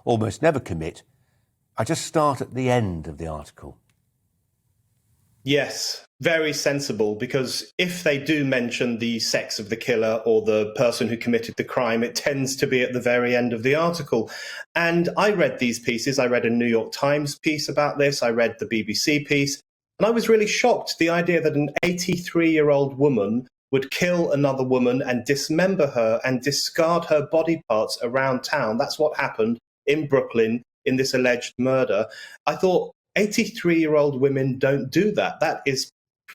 almost never commit, I just start at the end of the article. Yes, very sensible, because if they do mention the sex of the killer or the person who committed the crime, it tends to be at the very end of the article. And I read these pieces. I read a New York Times piece about this. I read the BBC piece. And I was really shocked. The idea that an 83-year-old woman would kill another woman and dismember her and discard her body parts around town. That's what happened in Brooklyn in this alleged murder. I thought, 83-year-old women don't do that. That is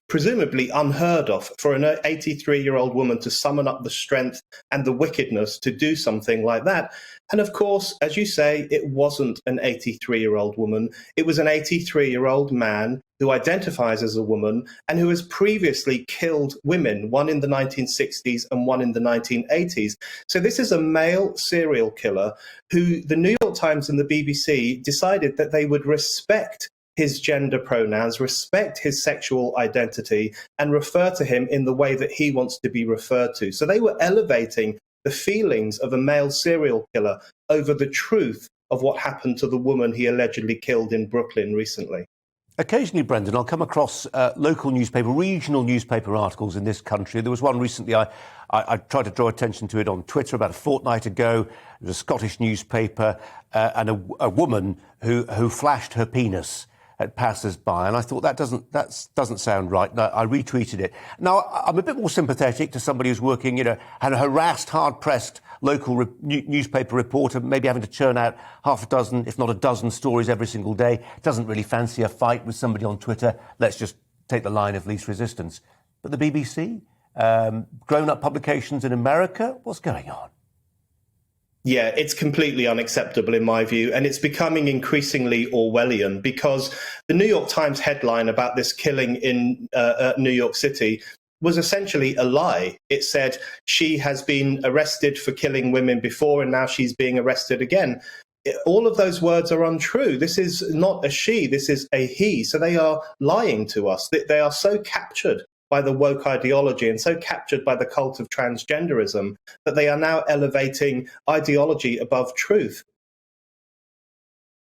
presumably unheard of for an 83-year-old woman to summon up the strength and the wickedness to do something like that. And of course, as you say, it wasn't an 83-year-old woman. It was an 83-year-old man who identifies as a woman and who has previously killed women, one in the 1960s and one in the 1980s. So this is a male serial killer who the New York Times and the BBC decided that they would respect his gender pronouns, respect his sexual identity, and refer to him in the way that he wants to be referred to. So they were elevating the feelings of a male serial killer over the truth of what happened to the woman he allegedly killed in Brooklyn recently. Occasionally, Brendan, I'll come across local newspaper, regional newspaper articles in this country. There was one recently, I tried to draw attention to it on Twitter about a fortnight ago. It was a Scottish newspaper and a woman who flashed her penis at passers-by, and I thought that doesn't sound right. And I retweeted it. Now, I'm a bit more sympathetic to somebody who's working, and a harassed, hard-pressed local newspaper reporter, maybe having to churn out half a dozen, if not a dozen, stories every single day. Doesn't really fancy a fight with somebody on Twitter. Let's just take the line of least resistance. But the BBC, grown-up publications in America, what's going on? Yeah, it's completely unacceptable in my view, and it's becoming increasingly Orwellian, because the New York Times headline about this killing in New York City was essentially a lie. It said she has been arrested for killing women before and now she's being arrested again. All of those words are untrue. This is not a she, this is a he. So they are lying to us. They are so captured by the woke ideology and so captured by the cult of transgenderism that they are now elevating ideology above truth.